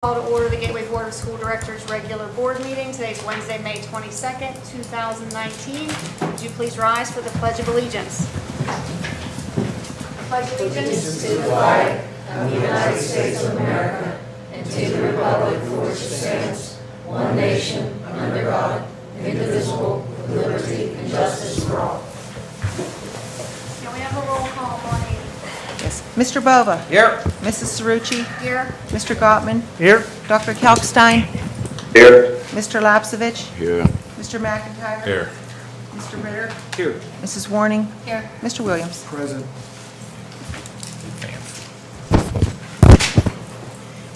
Call to order the Gateway Board of School Directors regular board meeting. Today's Wednesday, May 22nd, 2019. Would you please rise for the Pledge of Allegiance? Pledge allegiance To the flag of the United States of America and to the republic for which it stands, one nation, under God, indivisible, with liberty and justice for all. Can we have a roll call, Bonnie? Yes. Mr. Bova. Here. Mrs. Cerrucci. Here. Mr. Gottman. Here. Dr. Kalkstein. Here. Mr. Lapsevich. Here. Mr. McIntyre. Here. Mr. Ritter. Here. Mrs. Warning. Here. Mr. Williams. Present.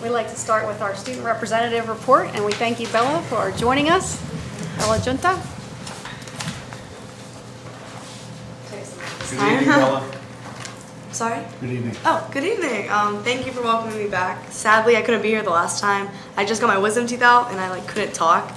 We'd like to start with our student representative report, and we thank you, Bella, for joining us. Bella Junta. Good evening, Bella. Sorry? Good evening. Oh, good evening. Thank you for welcoming me back. Sadly, I couldn't be here the last time. I just got my wisdom teeth out and I couldn't talk.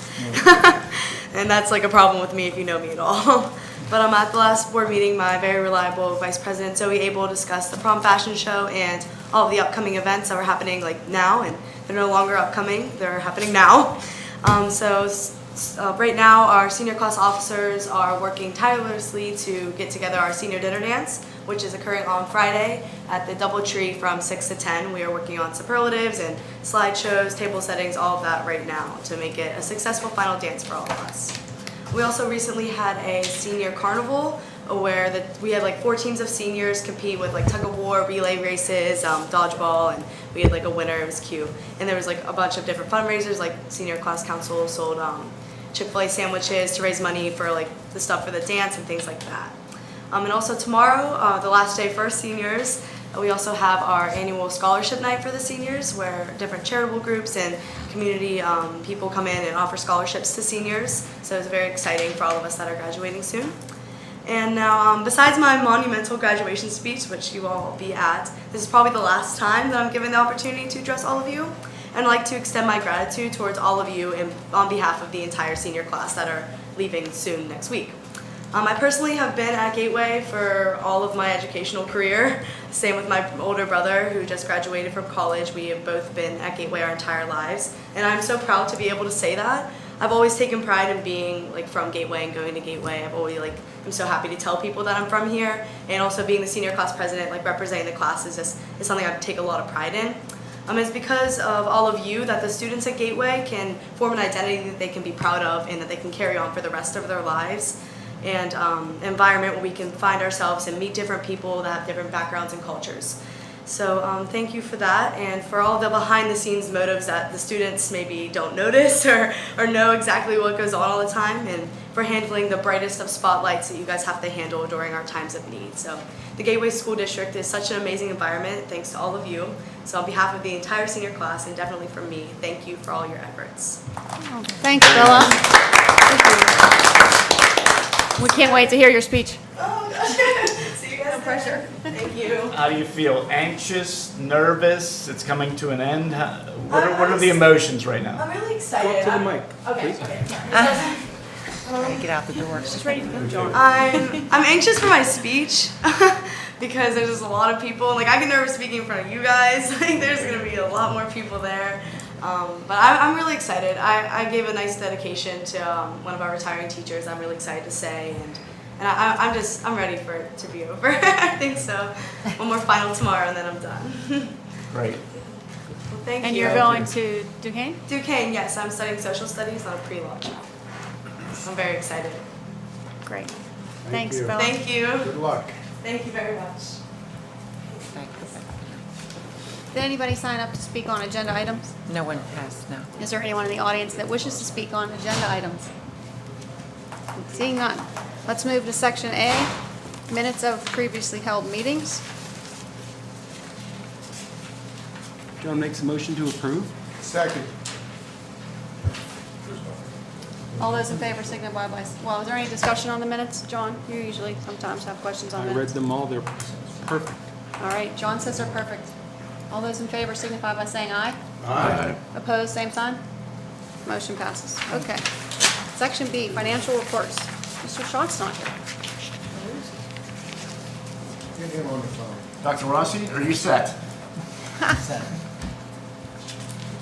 And that's a problem with me if you know me at all. But at the last board meeting, my very reliable Vice President Zoe Abel discussed the prom fashion show and all of the upcoming events that were happening now, and they're no longer upcoming, they're happening now. Right now, our senior class officers are working tirelessly to get together our senior dinner dance, which is occurring on Friday at the Doubletree from 6 to 10. We are working on superlatives and slideshows, table settings, all of that right now to make it a successful final dance for all of us. We also recently had a senior carnival where we had 4 teams of seniors compete with tug of war, relay races, dodgeball, and we had a winner. It was cute. And there was a bunch of different fundraisers, senior class council sold Chick-fil-A sandwiches to raise money for the stuff for the dance and things like that. And also tomorrow, the last day for our seniors, we also have our annual scholarship night for the seniors, where different charitable groups and community people come in and offer scholarships to seniors. So it's very exciting for all of us that are graduating soon. And now, besides my monumental graduation speech, which you all will be at, this is probably the last time that I'm given the opportunity to address all of you. And I'd like to extend my gratitude towards all of you on behalf of the entire senior class that are leaving soon next week. I personally have been at Gateway for all of my educational career. Same with my older brother who just graduated from college. We have both been at Gateway our entire lives. And I'm so proud to be able to say that. I've always taken pride in being from Gateway and going to Gateway. I've always I'm so happy to tell people that I'm from here. And also being the senior class president, representing the class is something I take a lot of pride in. It's because of all of you that the students at Gateway can form an identity that they can be proud of and that they can carry on for the rest of their lives. And environment where we can find ourselves and meet different people that have different backgrounds and cultures. So thank you for that, and for all the behind the scenes motives that the students maybe don't notice or know exactly what goes on all the time, and for handling the brightest of spotlights that you guys have to handle during our times of need. So the Gateway School District is such an amazing environment thanks to all of you. So on behalf of the entire senior class and definitely from me, thank you for all your efforts. Thanks, Bella. Thank you. We can't wait to hear your speech. Oh gosh, see you guys. No pressure. Thank you. How do you feel? Anxious? Nervous? It's coming to an end? What are the emotions right now? I'm really excited. Go up to the mic, Okay. please. Okay. Gotta get out the door. She's ready to go, John. I'm anxious for my speech because there's just a lot of people. I get nervous speaking in front of you guys. There's gonna be a lot more people there. But I'm really excited. I gave a nice dedication to one of our retiring teachers. I'm really excited to say, and I'm ready for it to be over. I think so. One more final tomorrow, and then I'm done. Great. Well, thank you. And you're going to Duquesne? Duquesne, yes. I'm studying social studies on a pre-law track. I'm very excited. Great. Thanks, you. Bella. Thank you. Good luck. Thank you very much. Did anybody sign up to speak on agenda items? No one has, no. Is there anyone in the audience that wishes to speak on agenda items? Seeing none. Let's move to section A, minutes of previously held meetings. John makes a motion to approve. Second. All those in favor signify by, well, is there any discussion on the minutes? John, you usually sometimes have questions on I read minutes. them all. They're perfect. All right, John says they're perfect. All those in favor signify by saying aye. Aye. Opposed, same sign. Motion passes. Okay. Section B, financial reports. Mr. Schott's not here. Get him on the phone. Dr. Rossi, are you set?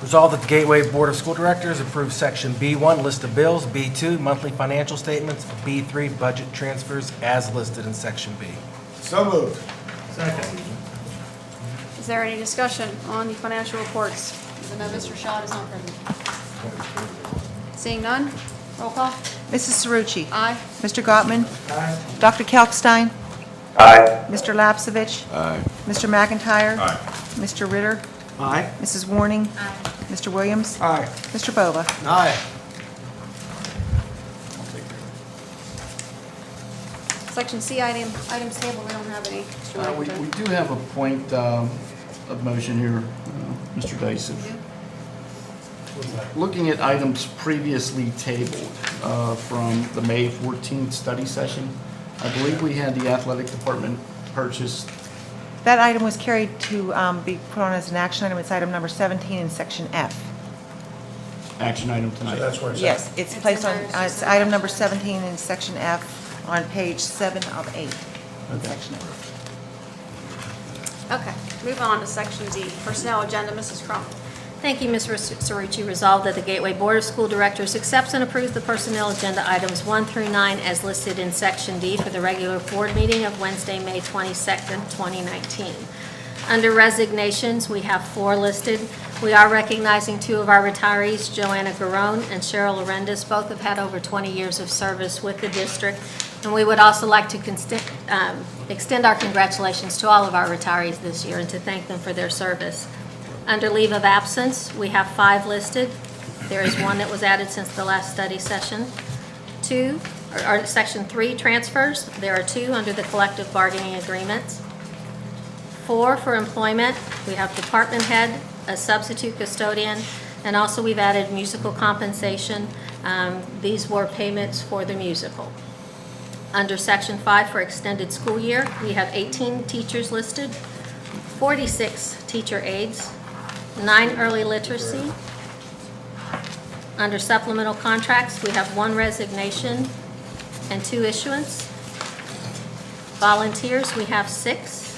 Resolved that the Gateway Board of School Directors approves Section B1, list of bills, B2, monthly financial statements, B3, budget transfers as listed in Section B. So moved. Is there any discussion on the financial reports? Even though Mr. Shaw is not present. Seeing none, roll call. Mrs. Cerucci? Aye. Mr. Gottman? Dr. Kalkstein? Aye. Mr. Lapsevich? Aye. Mr. McIntyre? Aye. Mr. Ritter? Aye. Mrs. Warning? Mr. Williams? Aye. Mr. Bova? Aye. Section C items table, we don't have any. Mr. We McIntyre. do have a point of motion here, Mr. Dyson. Looking at items previously tabled from the May 14th study session, I believe we had the athletic department purchase. That item was carried to be put on as an action item. It's item number 17 in Section F. Action item tonight. Yes, it's It's placed in on, there, it's just it's in item there. number 17 in Section F on page 7 of 8 in Okay. Section F. Okay, move on to Section D, personnel agenda, Mrs. Crum. Thank you, Ms. Cerucci. Resolved that the Gateway Board of School Directors accepts and approves the personnel agenda items 1 through 9 as listed in Section D for the regular board meeting of Wednesday, May 22nd, 2019. Under resignations, we have 4 listed. We are recognizing 2 of our retirees, Joanna Garone and Cheryl Arendis. Both have had over 20 years of service with the district. And we would also like to extend our congratulations to all of our retirees this year and to thank them for their service. Under leave of absence, we have 5 listed. There is 1 that was added since the last study session. 2, or Section 3, transfers. There are 2 under the collective bargaining agreements. 4 for employment. We have department head, a substitute custodian, and also we've added musical compensation. These were payments for the musical. Under Section 5 for extended school year, we have 18 teachers listed, 46 teacher aides, 9 early literacy. Under supplemental contracts, we have 1 resignation and 2 issuance. Volunteers, we have 6.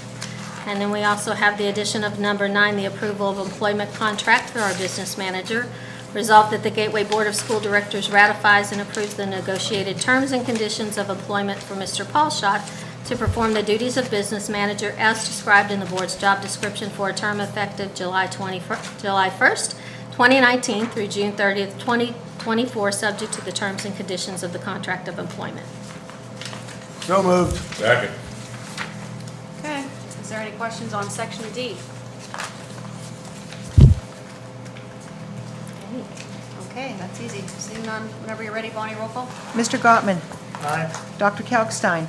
And then we also have the addition of number 9, the approval of employment contract for our business manager. Resolved that the Gateway Board of School Directors ratifies and approves the negotiated terms and conditions of employment for Mr. Paul Schott to perform the duties of business manager as described in the board's job description for a term effective July 1st, 2019 through June 30th, 2024, subject to the terms and conditions of the contract of employment. So moved. Second. Okay, is there any questions on Section D? Okay, that's easy. Seeing none, whenever you're ready, Bonnie, roll call. Mr. Gottman? Aye. Dr. Kalkstein?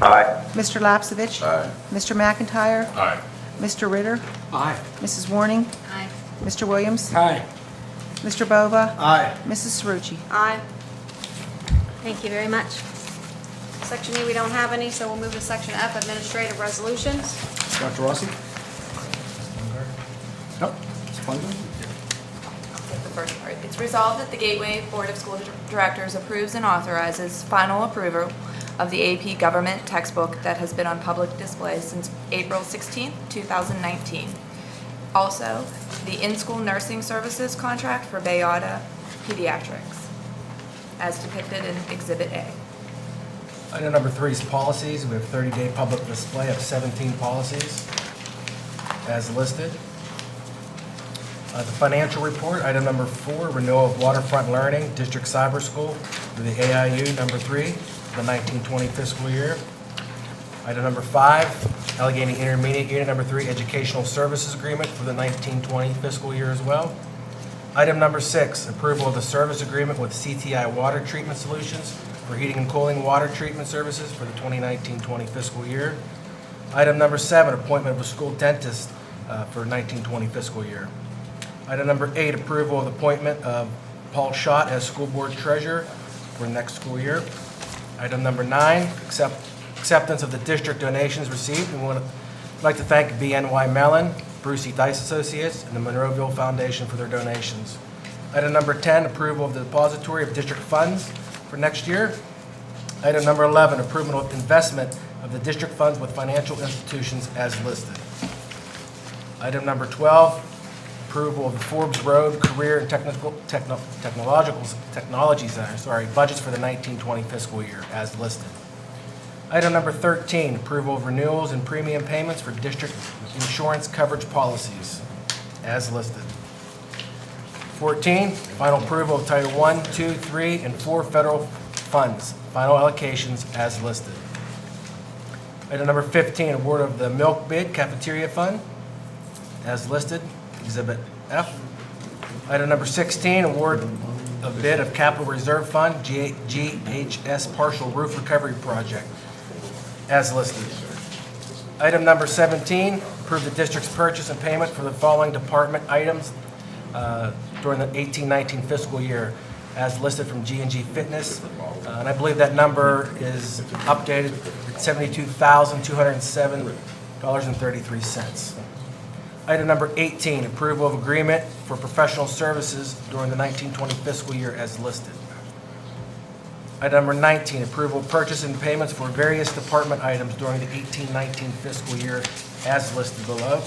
Aye. Mr. Lapsevich? Aye. Mr. McIntyre? Aye. Mr. Ritter? Aye. Mrs. Warning? Aye. Mr. Williams? Aye. Mr. Bova? Aye. Mrs. Cerucci? Aye. Thank you very much. Section E, we don't have any, so we'll move to Section F, administrative resolutions. Dr. Rossi? Nope. It's fine. Take the first part. It's resolved that the Gateway Board of School Directors approves and authorizes final approval of the AP Government textbook that has been on public display since April 16, 2019. Also, the in-school nursing services contract for Bayada Pediatrics, as depicted in Exhibit A. Item number 3 is policies. We have 30-day public display of 17 policies as listed. The financial report, item number 4, renewal of waterfront learning, district cyber school for the AIU number 3, the 1920 fiscal year. Item number 5, Allegheny Intermediate Unit number 3, educational services agreement for the 1920 fiscal year as well. Item number 6, approval of the service agreement with CTI Water Treatment Solutions for heating and cooling water treatment services for the 2019-20 fiscal year. Item number 7, appointment of a school dentist for 1920 fiscal year. Item number 8, approval of the appointment of Paul Schott as school board treasurer for next school year. Item number 9, acceptance of the district donations received. We would like to thank BNY Mellon, Brucey Dice Associates, and the Monroeville Foundation for their donations. Item number 10, approval of the depository of district funds for next year. Item number 11, approval of investment of the district funds with financial institutions as listed. Item number 12, approval of the Forbes Road Career and Technology Center, budgets for the 1920 fiscal year as listed. Item number 13, approval of renewals and premium payments for district insurance coverage policies as listed. 14, final approval of Title 1, 2, 3, and 4 federal funds, final allocations as listed. Item number 15, award of the milk bid cafeteria fund as listed, Exhibit F. Item number 16, award of bid of capital reserve fund, GHS partial roof recovery project as listed. Item number 17, approve the district's purchase and payment for the following department items during the 18-19 fiscal year as listed from G&G Fitness. And I believe that number is updated at $72,207.33. Item number 18, approval of agreement for professional services during the 1920 fiscal year as listed. Item number 19, approval of purchase and payments for various department items during the 18-19 fiscal year as listed below.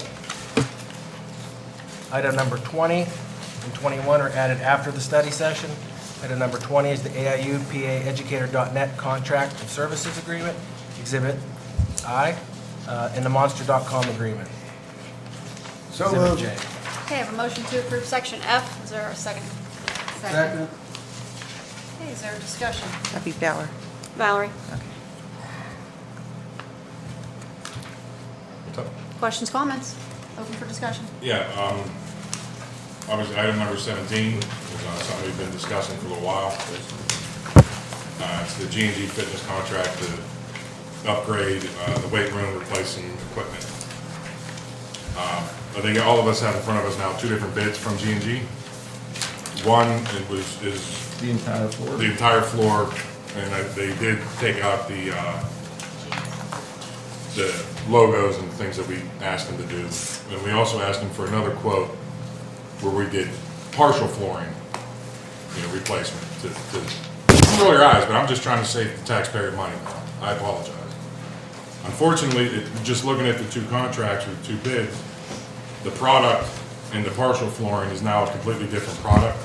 Item number 20 and 21 are added after the study session. Item number 20 is the AIU PA Educator.net Contract of Services Agreement, Exhibit I, and the Monster.com Agreement. So Exhibit moved. J. Okay, I have a motion to approve Section F. Is there a second? Second. Okay, is there a discussion? That'd be Bauer. Valerie? Questions, comments? Open for discussion. Yeah, obviously, item number 17 is something we've been discussing for a little while. It's the G&G Fitness contract to upgrade the weight room, replacing equipment. I think all of us have in front of us now 2 different bids from G&G. One is The entire floor. the entire floor, and they did take out the logos and things that we asked them to do. And we also asked them for another quote where we did partial flooring, replacement to roll your eyes, but I'm just trying to save the taxpayer money. I apologize. Unfortunately, just looking at the 2 contracts with 2 bids, the product and the partial flooring is now a completely different product.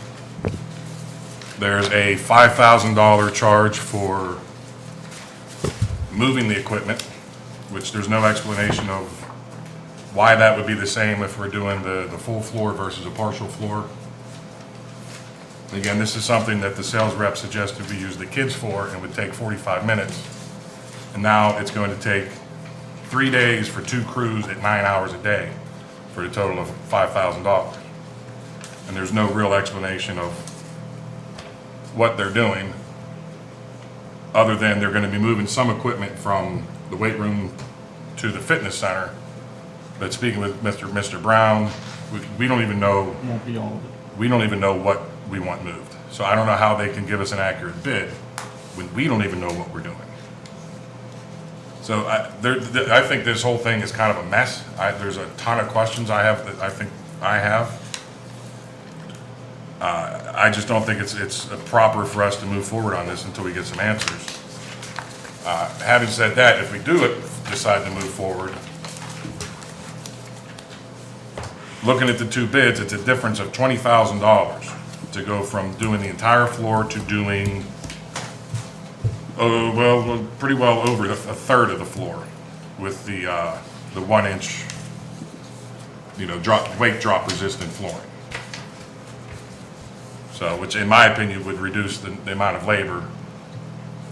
There's a $5,000 charge for moving the equipment, which there's no explanation of why that would be the same if we're doing the full floor versus a partial floor. Again, this is something that the sales rep suggested we use the kids for and would take 45 minutes. And now it's going to take 3 days for 2 crews at 9 hours a day for a total of $5,000. And there's no real explanation of what they're doing, other than they're going to be moving some equipment from the weight room to the fitness center. But speaking with Mr. Brown, we don't even know. Won't be all of it. We don't even know what we want moved. So I don't know how they can give us an accurate bid when we don't even know what we're doing. So I think this whole thing is kind of a mess. There's a ton of questions I have that I think I have. I just don't think it's proper for us to move forward on this until we get some answers. Having said that, if we decide to move forward, looking at the 2 bids, it's a difference of $20,000 to go from doing the entire floor to doing, pretty well over a third of the floor with the 1-inch, weight drop resistant flooring. So, which in my opinion would reduce the amount of labor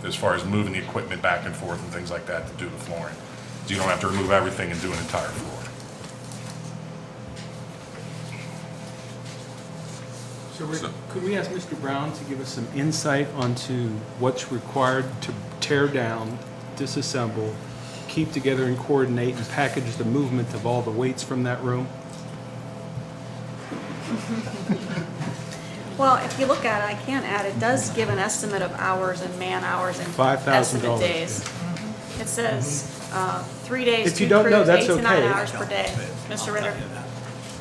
as far as moving the equipment back and forth and things like that to do the flooring. So you don't have to remove everything and do an entire floor. So Rick, could we ask Mr. Brown to give us some insight onto what's required to tear down, disassemble, keep together and coordinate and package the movement of all the weights from that room? Well, if you look at it, I can add, it does give an estimate of hours and man hours and $5,000, estimate days. It says 3 days, If you 2 don't know, crews, that's 8 to 9 okay. hours per day. Mr. Ritter.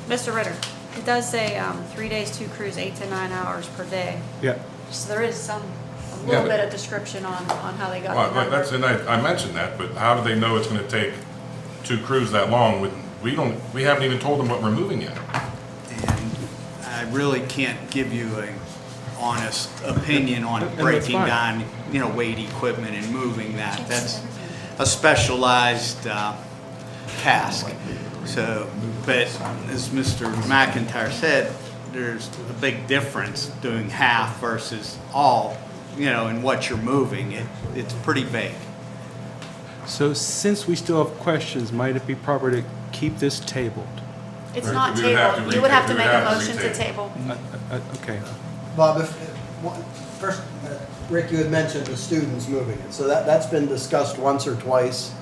Mr. Ritter, it does say 3 days, 2 crews, 8 to 9 hours per day. Yeah. So there is a little but- bit of description on how they got Well, the number. that's, and I mentioned that, but how do they know it's going to take 2 crews that long? We haven't even told them what we're moving yet. really can't give you an honest opinion on that's breaking fine. down, weight equipment and moving that. That's a specialized task. So, but as Mr. McIntyre said, there's a big difference doing half versus all, in what you're moving. It's pretty big. So since we still have questions, might it be proper to keep this tabled? It's Right. not We would have to tabled. You would have to we make would a have to motion to retable. table. Okay. Bob, first, Rick, you had mentioned the students moving it, so that's been discussed once or twice.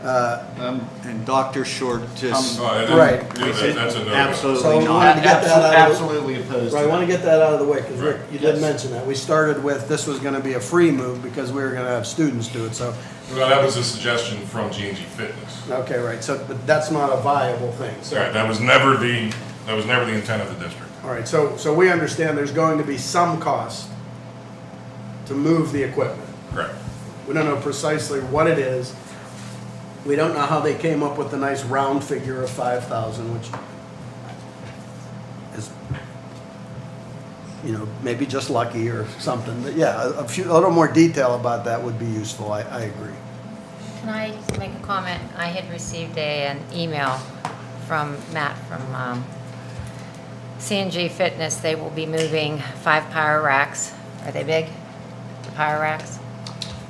And Dr. Short just, Right. That's a no-go. So absolutely we not. wanted to get that out of the, Absolutely opposed right, to I want to that. get that out of the way, because Rick, Right. you did Yes. mention that. We started with, this was going to be a free move because we were going to have students do it, so, Well, that was a suggestion from G&G Fitness. okay, right, so, but that's not a viable thing, so. Right, that was never the intent of the district. All right, so we understand there's going to be some cost to move the equipment. Correct. We don't know precisely what it is. We don't know how they came up with the nice round figure of 5,000, which is, maybe just lucky or something. But yeah, a little more detail about that would be useful. I agree. Can I make a comment? I had received an email from Matt from C&G Fitness. They will be moving 5 power racks. Are they big, the power racks?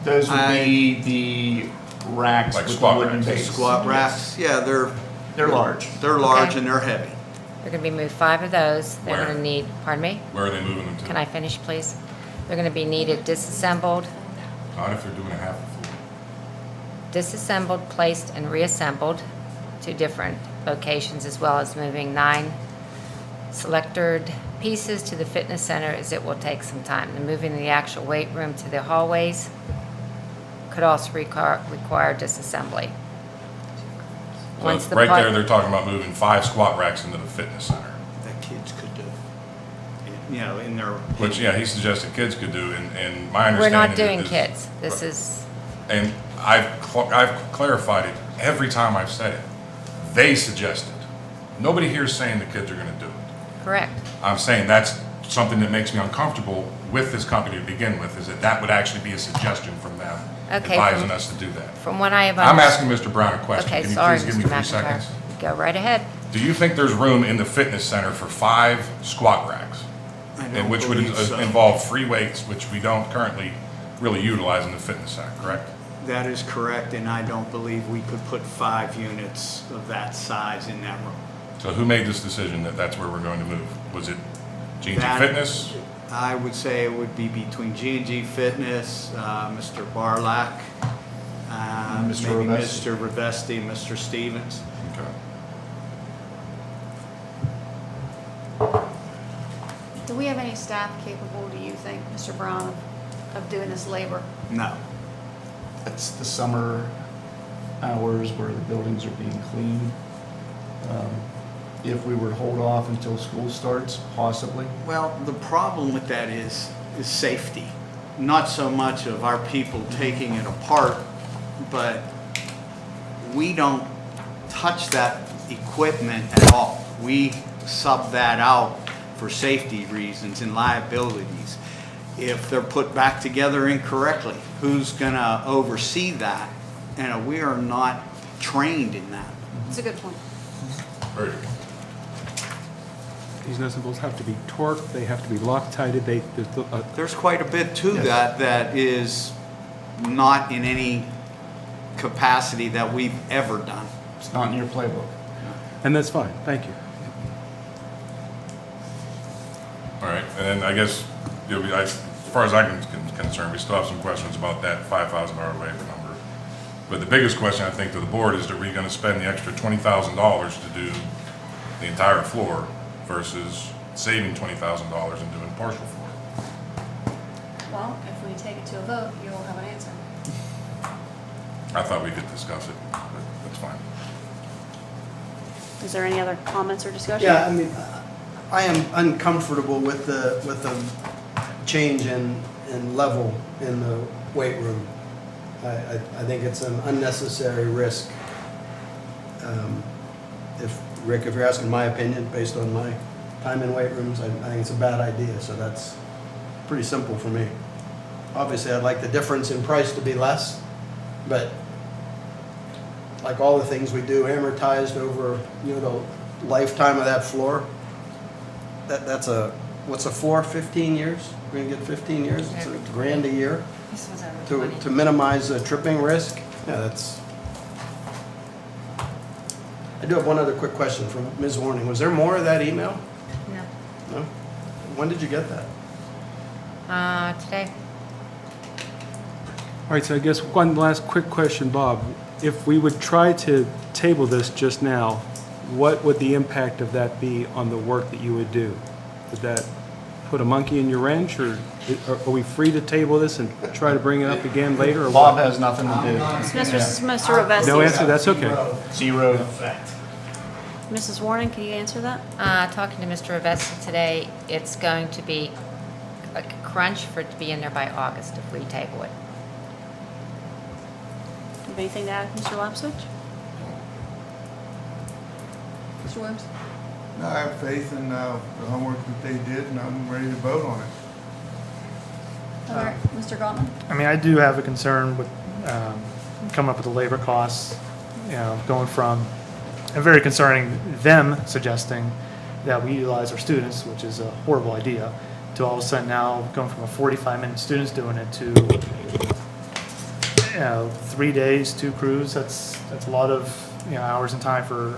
Those would be the racks Like with the squat wooden racks. base. Squat racks, yeah, They're large. they're large Okay. and they're heavy. They're going to be moved 5 of those. They're Where? going to need, pardon me? Where are they moving them to? Can I finish, please? They're going to be needed disassembled, Not if they're doing a half a floor. disassembled, placed, and reassembled to different locations, as well as moving 9 selected pieces to the fitness center, as it will take some time. And moving the actual weight room to the hallways could also require disassembly. Once So the right part- there, they're talking about moving 5 squat racks into the fitness center. That kids could do, in their. Which, yeah, he suggested kids could do, and my We're understanding not doing is- kids. This is, And I've clarified it every time I've said it. They suggested. Nobody here is saying the kids are gonna do it. correct. I'm saying that's something that makes me uncomfortable with this company to begin with, is that would actually be a suggestion from them, Okay, advising from- us to do that. From what I have I'm understood. asking Mr. Brown a question. Okay, Can you sorry, please give me Mr. 3 McIntyre. seconds? Go right ahead. Do you think there's room in the fitness center for 5 squat racks? I And don't which would believe so. involve free weights, which we don't currently really utilize in the fitness center, correct? That is correct, and I don't believe we could put 5 units of that size in that room. So who made this decision that that's where we're going to move? Was it G&G That- Fitness? I would say it would be between G&G Fitness, Mr. Barlack, Mr. maybe Rivesti. Mr. Rivesti, Mr. Stevens. Okay. Do we have any staff capable, do you think, Mr. Brown, of doing this labor? No. That's the summer hours where the buildings are being cleaned. If we were to hold off until school starts, possibly. Well, the problem with that is safety. Not so much of our people taking it apart, but we don't touch that equipment at all. We sub that out for safety reasons and liabilities. If they're put back together incorrectly, who's gonna oversee that? And we are not trained in that. It's a good point. Very good. These nuts have to be torqued, they have to be Loctited, There's quite a bit to that is not in any capacity that we've ever done. It's not in your playbook. and that's fine, thank you. All right, and then I guess, as far as I'm concerned, we still have some questions about that $5,000 labor number. But the biggest question, I think, to the board is, are we gonna spend the extra $20,000 to do the entire floor versus saving $20,000 and doing partial floor? Well, if we take it to a vote, you'll have an answer. I thought we could discuss it, but that's fine. Is there any other comments or discussion? Yeah, I mean, I am uncomfortable with the change in level in the weight room. I think it's an unnecessary risk. If, Rick, if you're asking my opinion, based on my time in weight rooms. I think it's a bad idea, so that's pretty simple for me. Obviously, I'd like the difference in price to be less, but like all the things we do, amortized over, the lifetime of that floor, that's what's a floor, 15 years? We're gonna get 15 years? It's $1,000 a year This was over 20. to minimize the tripping risk? Yeah, that's... I do have one other quick question from Ms. Warning. Was there more of that email? No. No? When did you get that? Today? All right, so I guess one last quick question, Bob. If we would try to table this just now, what would the impact of that be on the work that you would do? Would that put a monkey in your wrench, or are we free to table this and try to bring it up again later? Or Bob what? has nothing to do. Mr. Ravesi. No answer, that's okay. Zero effect. Mrs. Warning, can you answer that? Talking to Mr. Ravesi today, it's going to be a crunch for it to be in there by August if we table it. Have anything to add, Mr. Lapswich? Mr. Williams? No, I have faith in the homework that they did, and I'm ready to vote on it. All right, Mr. Gottman? I mean, I do have a concern with coming up with the labor costs, going from, and very concerning them suggesting that we utilize our students, which is a horrible idea, to all of a sudden now going from a 45-minute students doing it to 3 days, 2 crews. That's a lot of hours and time for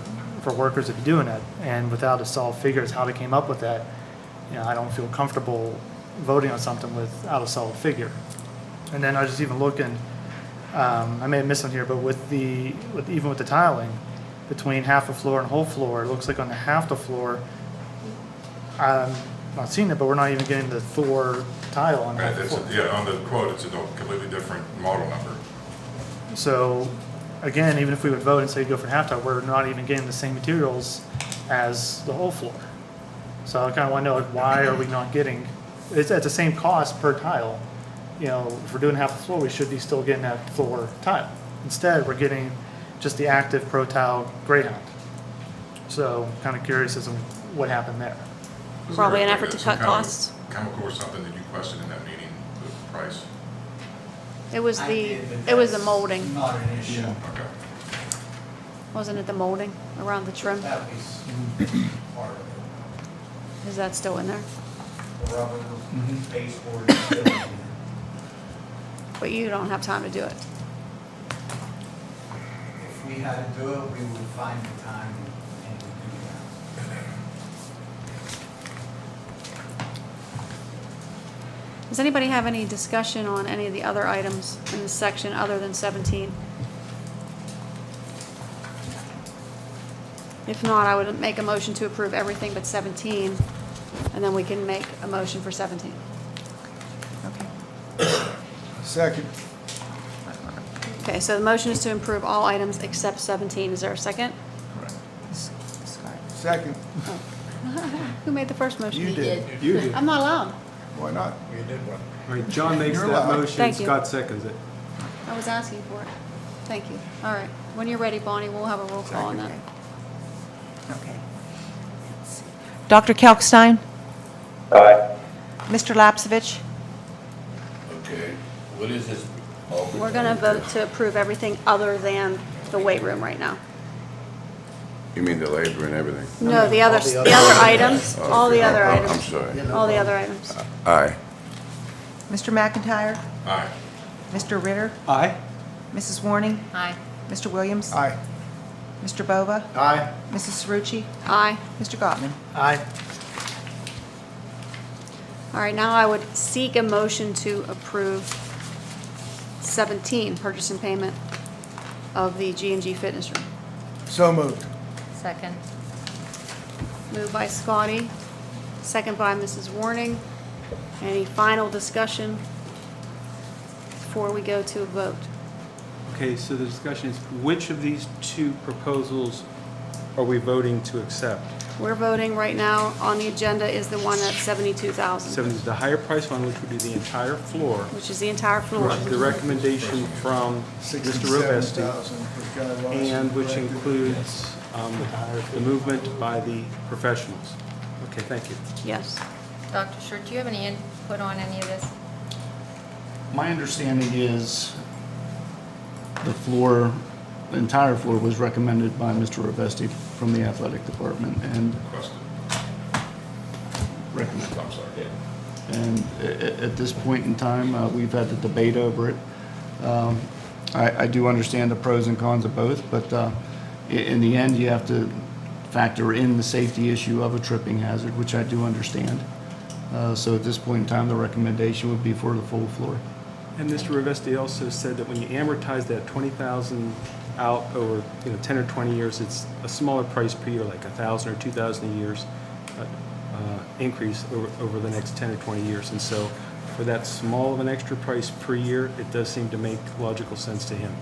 workers to be doing it, and without a solid figure as how they came up with that, I don't feel comfortable voting on something without a solid figure. And then I was just even looking, I may have missed on here, but even with the tiling between half the floor and whole floor, it looks like on the half the floor, I'm not seeing it, but we're not even getting the Thor tile on Right, half the floor. on the quote, it's a completely different model number. So, again, even if we would vote and say go for half tile, we're not even getting the same materials as the whole floor. So I kind of want to know, like, why are we not getting, it's at the same cost per tile. If we're doing half the floor, we should be still getting that floor tile. Instead, we're getting just the active Pro Tile Greyhound. So kind of curious as to what happened there. Probably an effort to Some cut kind of costs. Chemical or something that you questioned in that meeting, the price. It was the molding. Not an issue. Okay. Wasn't it the molding around the trim? That was part of it. Is that still in there? The rubber baseboard is still in there. But you don't have time to do it. If we had to do it, we would find the time and do that. Does anybody have any discussion on any of the other items in this section other than 17? If not, I would make a motion to approve everything but 17, and then we can make a motion for 17. Second. Okay, so the motion is to approve all items except 17. Is there a second? Second. Who made the first motion? You did. You did. I'm not allowed. Why not? All right, John makes You're that allowed. motion, Thank you. Scott seconds it. I was asking for it. Thank you. All right. When you're ready, Bonnie, we'll have a roll call on that. Okay. Dr. Kalkstein? Aye. Mr. Lapsevich? Okay, what is this? We're going to vote to approve everything other than the weight room right now. You mean the labor and everything? No, the other items, all the other I'm items, sorry. all the other items. Aye. Mr. McIntyre? Aye. Mr. Ritter? Aye. Mrs. Warning? Aye. Mr. Williams? Aye. Mr. Bova? Aye. Mrs. Cerrucci? Aye. Mr. Gottman? Aye. All right, now I would seek a motion to approve 17, purchase and payment of the G&G Fitness Room. So moved. Second. Moved by Scotty, second by Mrs. Warning. Any final discussion before we go to a vote? Okay, so the discussion is, which of these two proposals are we voting to accept? We're voting right now on the agenda is the one that's 72,000, 70 is the higher price one, which would be the entire floor. which is the entire floor. The recommendation from Mr. Rovesti, 67,000 for guidelines and which collected. includes the movement by the professionals. Okay, thank you. Yes. Dr. Schur, do you have any input on any of this? My understanding is the entire floor was recommended by Mr. Ravesti from the athletic department and Requested. recommended. I'm sorry, yeah. And at this point in time, we've had the debate over it. I do understand the pros and cons of both, but in the end, you have to factor in the safety issue of a tripping hazard, which I do understand. So at this point in time, the recommendation would be for the full floor. And Mr. Ravesti also said that when you amortize that 20,000 out over 10 or 20 years, it's a smaller price per year, like 1,000 or 2,000 a year increase over the next 10 or 20 years. And so for that small of an extra price per year, it does seem to make logical sense to him.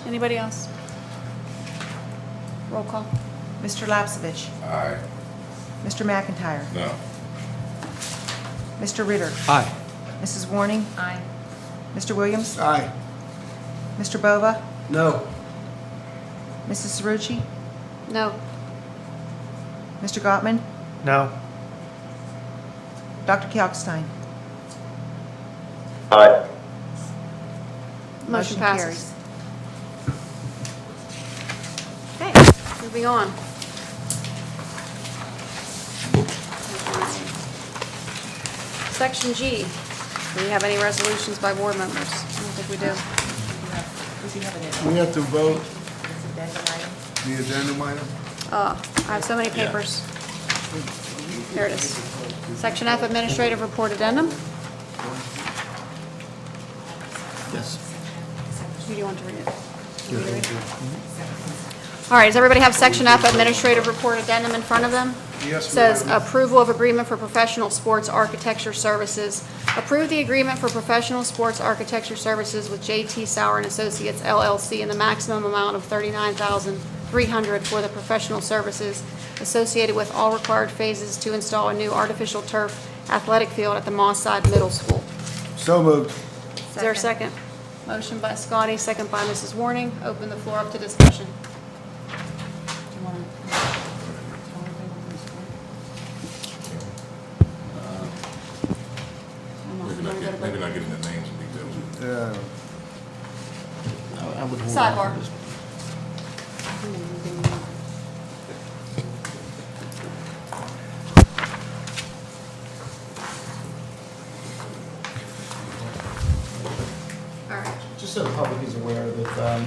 Anybody else? Roll call. Mr. Lapsevich? Aye. Mr. McIntyre? No. Mr. Ritter? Aye. Mrs. Warning? Aye. Mr. Williams? Aye. Mr. Bova? No. Mrs. Cerrucci? No. Mr. Gottman? No. Dr. Kalkstein? Aye. Motion passes. Okay, moving on. Section G, do we have any resolutions by board members? I don't think we do. We have to vote the addendum item. I have so many papers. Here it is. Section F, Administrative Report Addendum. Yes. Who do you want to read it? You want me to read it? All right, does everybody have Section F, Administrative Report Addendum in front of them? Yes, Says ma'am. approval of agreement for professional sports architecture services. Approve the agreement for professional sports architecture services with J.T. Sauer and Associates LLC in the maximum amount of $39,300 for the professional services associated with all required phases to install a new artificial turf athletic field at the Moss Side Middle School. So moved. Is there a second? Motion by Scotty, second by Mrs. Warning. Open the floor up to discussion. Maybe not getting the names and details. Yeah. I would hold Sidebar. on to this. All right. Just so the public is aware that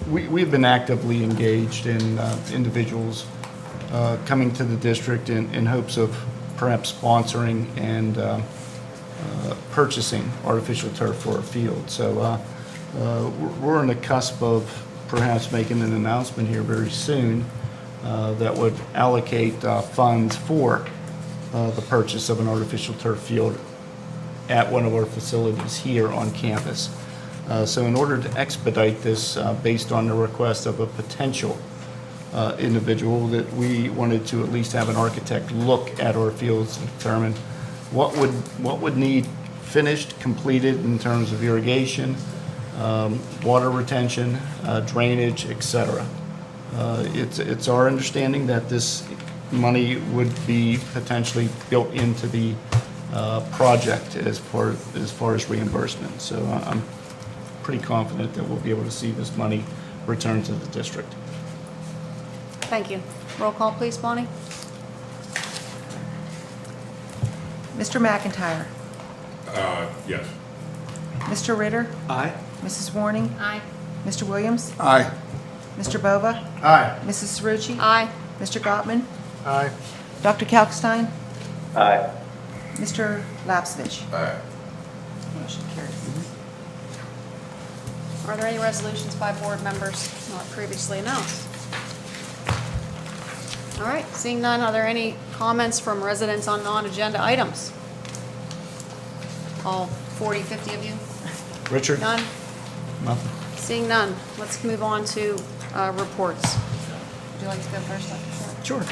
we've been actively engaged in individuals coming to the district in hopes of perhaps sponsoring and purchasing artificial turf for a field. So we're on the cusp of perhaps making an announcement here very soon that would allocate funds for the purchase of an artificial turf field at one of our facilities here on campus. So in order to expedite this, based on the request of a potential individual, that we wanted to at least have an architect look at our fields and determine what would need finished, completed in terms of irrigation, water retention, drainage, etc. It's our understanding that this money would be potentially built into the project as far as reimbursement. So I'm pretty confident that we'll be able to see this money returned to the district. Thank you. Roll call, please, Bonnie. Mr. McIntyre? Yes. Mr. Ritter? Aye. Mrs. Warning? Aye. Mr. Williams? Aye. Mr. Bova? Aye. Mrs. Cerrucci? Aye. Mr. Gottman? Aye. Dr. Kalkstein? Aye. Mr. Lapsevich? Aye. Motion carries. Are there any resolutions by board members not previously announced? All right, seeing none, are there any comments from residents on non-agenda items? All 40, 50 of you? Richard? None? Nothing. Seeing none, let's move on to reports. Would you like to go first, Dr. Short? Sure.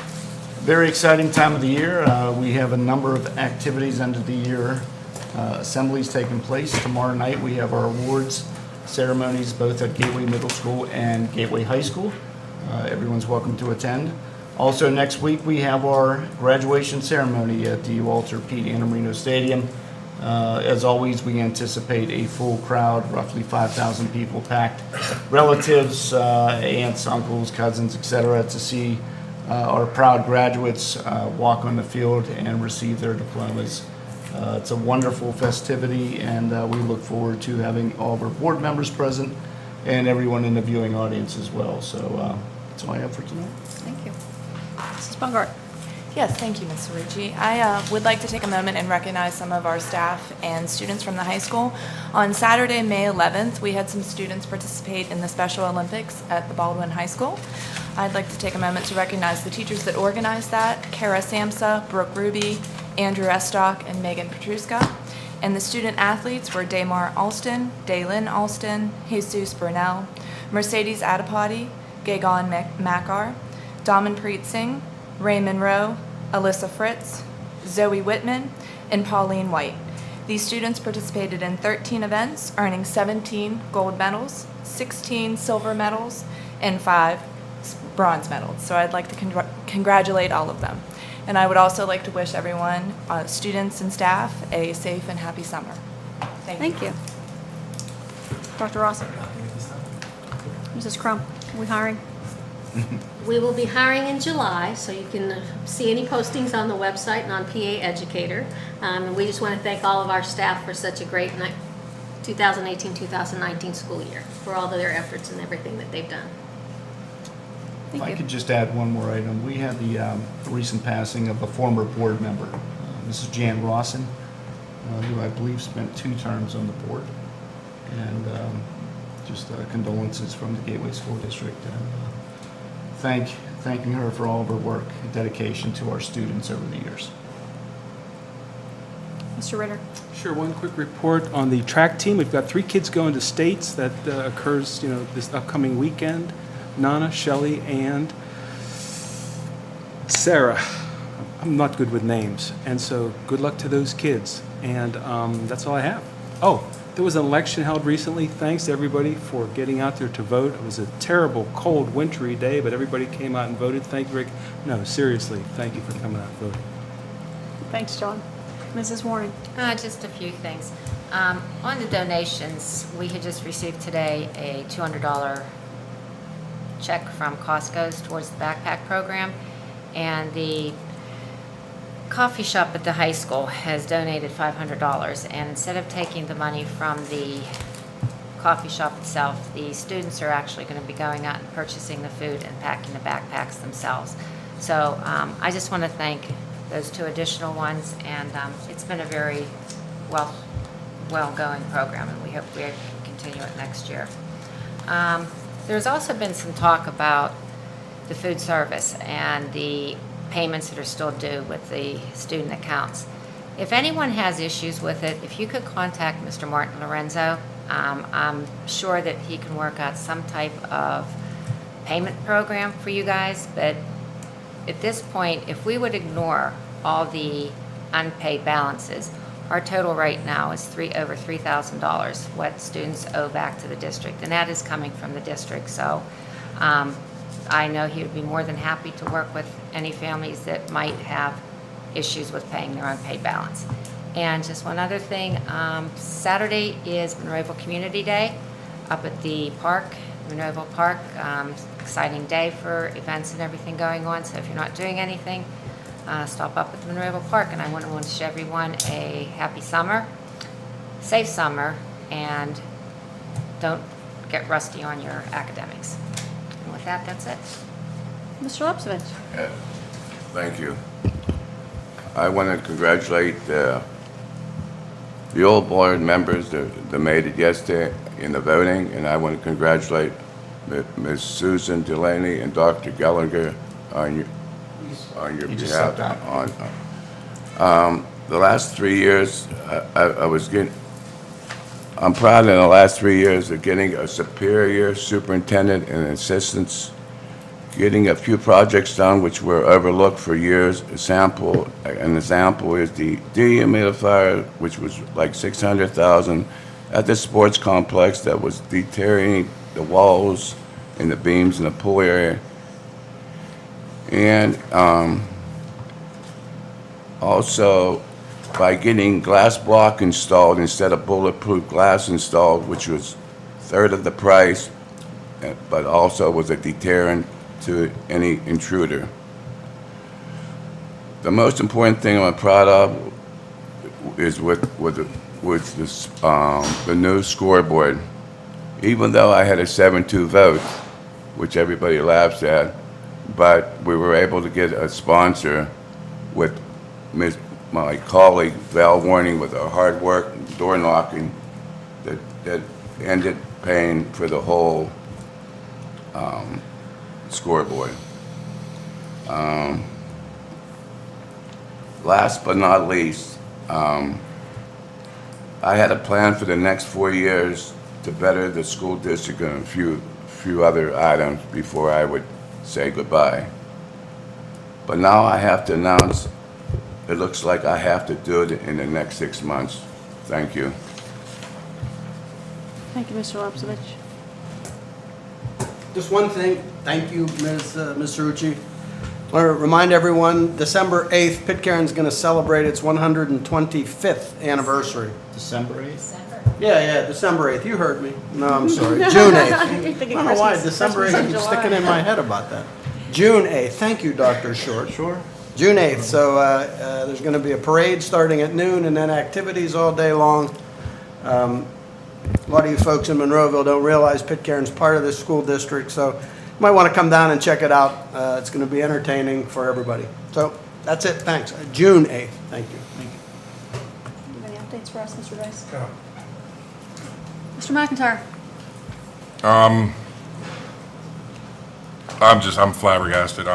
Very exciting time of the year. We have a number of activities end of the year. Assemblies taking place. Tomorrow night we have our awards ceremonies both at Gateway Middle School and Gateway High School. Everyone's welcome to attend. Also, next week, we have our graduation ceremony at the Walter Pete Anamorino Stadium. As always, we anticipate a full crowd, roughly 5,000 people packed, relatives, aunts, uncles, cousins, etc., to see our proud graduates walk on the field and receive their diplomas. It's a wonderful festivity, and we look forward to having all of our board members present and everyone in the viewing audience as well. So that's all I have for tonight. Thank you. Mrs. Bungart. Yes, thank you, Ms. Cerrucci. I would like to take a moment and recognize some of our staff and students from the high school. On Saturday, May 11th, we had some students participate in the Special Olympics at the Baldwin High School. I'd like to take a moment to recognize the teachers that organized that: Kara Samsa, Brooke Ruby, Andrew Estock, and Megan Petruska. And the student athletes were Damar Alston, Daylin Alston, Jesus Burnell, Mercedes Adipati, Gagan Makar, Damanpreet Singh, Ray Monroe, Alyssa Fritz, Zoe Whitman, and Pauline White. These students participated in 13 events, earning 17 gold medals, 16 silver medals, and 5 bronze medals. So I'd like to congratulate all of them. And I would also like to wish everyone, students and staff, a safe and happy summer. Thank you. Dr. Rossi. Mrs. Crum, are we hiring? We will be hiring in July, so you can see any postings on the website and on PA Educator. And we just want to thank all of our staff for such a great 2018-2019 school year, for all of their efforts and everything that they've done. If I could just add one more item. We had the recent passing of a former board member, Mrs. Jan Rawson, who I believe spent 2 terms on the board. And just condolences from the Gateway School District, and thanking her for all of her work and dedication to our students over the years. Mr. Ritter. Sure, one quick report on the track team. We've got 3 kids going to states. That occurs, this upcoming weekend. Nana, Shelley, and Sarah. I'm not good with names, and so good luck to those kids. And that's all I have. Oh, there was an election held recently. Thanks to everybody for getting out there to vote. It was a terrible, cold, wintry day, but everybody came out and voted. Thank you, Rick. No, seriously, thank you for coming out and voting. Thanks, John. Mrs. Warren. Just a few things. On the donations, we had just received today a $200 check from Costco's towards the backpack program, and the coffee shop at the high school has donated $500, and instead of taking the money from the coffee shop itself, the students are actually going to be going out and purchasing the food and packing the backpacks themselves. So I just want to thank those 2 additional ones, and it's been a very well-going program, and we hope we continue it next year. There's also been some talk about the food service and the payments that are still due with the student accounts. If anyone has issues with it, if you could contact Mr. Martin Lorenzo, I'm sure that he can work out some type of payment program for you guys. But at this point, if we would ignore all the unpaid balances, our total right now is over $3,000, what students owe back to the district, and that is coming from the district. So I know he would be more than happy to work with any families that might have issues with paying their unpaid balance. And just one other thing, Saturday is Monroeville Community Day up at the park, Monroeville Park. Exciting day for events and everything going on, so if you're not doing anything, stop up at the Monroeville Park. And I want to wish everyone a happy summer, safe summer, and don't get rusty on your academics. And with that, that's it. Mr. Lepsovich. Thank you. I want to congratulate the old board members that made it yesterday in the voting, and I want to congratulate Ms. Susan Delaney and Dr. Gallagher on your behalf. The last 3 years, I'm proud in the last 3 years of getting a superior superintendent and assistants, getting a few projects done which were overlooked for years. An example is the dehumidifier, which was like $600,000 at the sports complex that was deteriorating the walls and the beams in the pool area. And also, by getting glass block installed instead of bulletproof glass installed, which was third of the price, but also was a deterrent to any intruder. The most important thing I'm proud of is with this, the new scoreboard. Even though I had a 7-2 vote, which everybody laughs at, but we were able to get a sponsor with my colleague Val Warning with her hard work, door knocking, that ended paying for the whole scoreboard. Last but not least, I had a plan for the next 4 years to better the school district and a few other items before I would say goodbye. But now I have to announce, it looks like I have to do it in the next 6 months. Thank you. Thank you, Mr. Lapsevich. Just one thing, thank you, Ms. Rucci. I want to remind everyone, December 8th, Pitcairn's going to celebrate its 125th anniversary. December 8th? Yeah, December 8th, you heard me. No, I'm sorry, June 8th. I don't know why, December 8th keeps sticking in my head about that. June 8th, thank you, Dr. Short. Sure. June 8th, so there's going to be a parade starting at noon and then activities all day long. A lot of you folks in Monroeville don't realize Pitcairn's part of this school district, so you might want to come down and check it out. It's going to be entertaining for everybody. So that's it, thanks. June 8th, thank you. Any updates for us, Mr. Dice? Mr. McIntyre? I'm flabbergasted.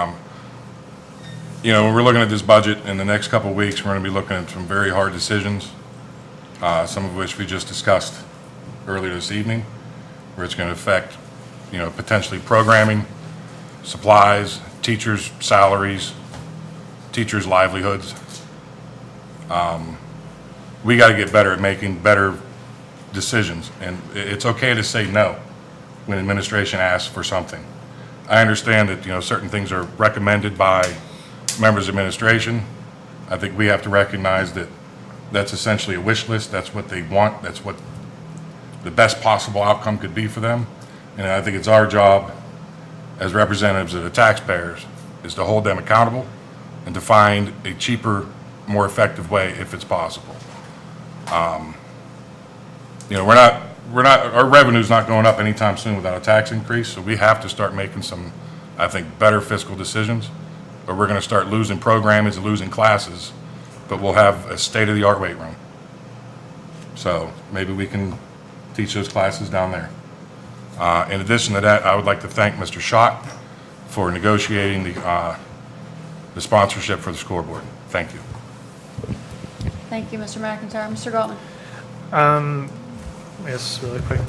You know, when we're looking at this budget in the next couple of weeks, we're going to be looking at some very hard decisions, some of which we just discussed earlier this evening, where it's going to affect, you know, potentially programming, supplies, teachers' salaries, teachers' livelihoods. We got to get better at making better decisions, and it's okay to say no when administration asks for something. I understand that, you know, certain things are recommended by members of administration. I think we have to recognize that that's essentially a wish list. That's what they want. That's what the best possible outcome could be for them. And I think it's our job as representatives of the taxpayers is to hold them accountable and to find a cheaper, more effective way if it's possible. You know, our revenue's not going up anytime soon without a tax increase, so we have to start making some, I think, better fiscal decisions, or we're gonna start losing programming and losing classes, but we'll have a state-of-the-art weight room. So maybe we can teach those classes down there. In addition to that, I would like to thank Mr. Schott for negotiating the sponsorship for the scoreboard. Thank you. Thank you, Mr. McIntyre. Mr. Galtman? Yes, really quick.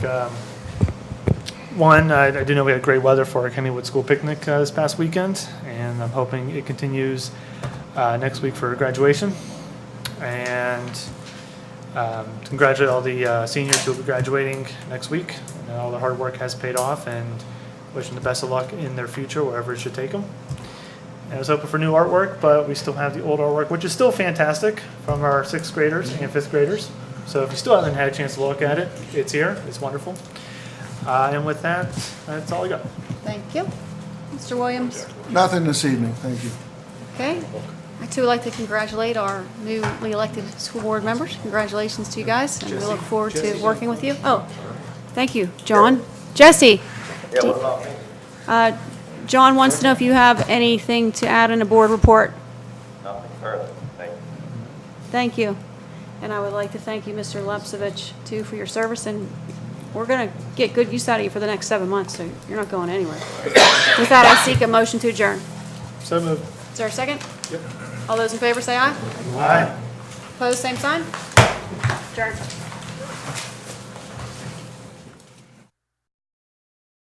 One, I do know we had great weather for our Kennywood School picnic this past weekend, and I'm hoping it continues next week for graduation. And congratulate all the seniors who will be graduating next week. And all the hard work has paid off, and wish them the best of luck in their future, wherever it should take them. And I was hoping for new artwork, but we still have the old artwork, which is still fantastic, from our 6th graders and 5th graders. So if you still haven't had a chance to look at it, it's here. It's wonderful. And with that, that's all I got. Thank you. Mr. Williams? Nothing this evening, thank you. Okay. I too would like to congratulate our newly elected school board members. Congratulations to you guys, and we look forward to working with you. Oh, thank you, John. Jesse? Yeah, what about me? John wants to know if you have anything to add in a board report. Nothing further, thank you. Thank you. And I would like to thank you, Mr. Lapsevich, too, for your service, and we're going to get good use out of you for the next 7 months, so you're not going anywhere. With that, I seek a motion to adjourn. So moved. Is there a second? Yep. All those in favor say aye. Aye. Opposed, same sign. Adjourned.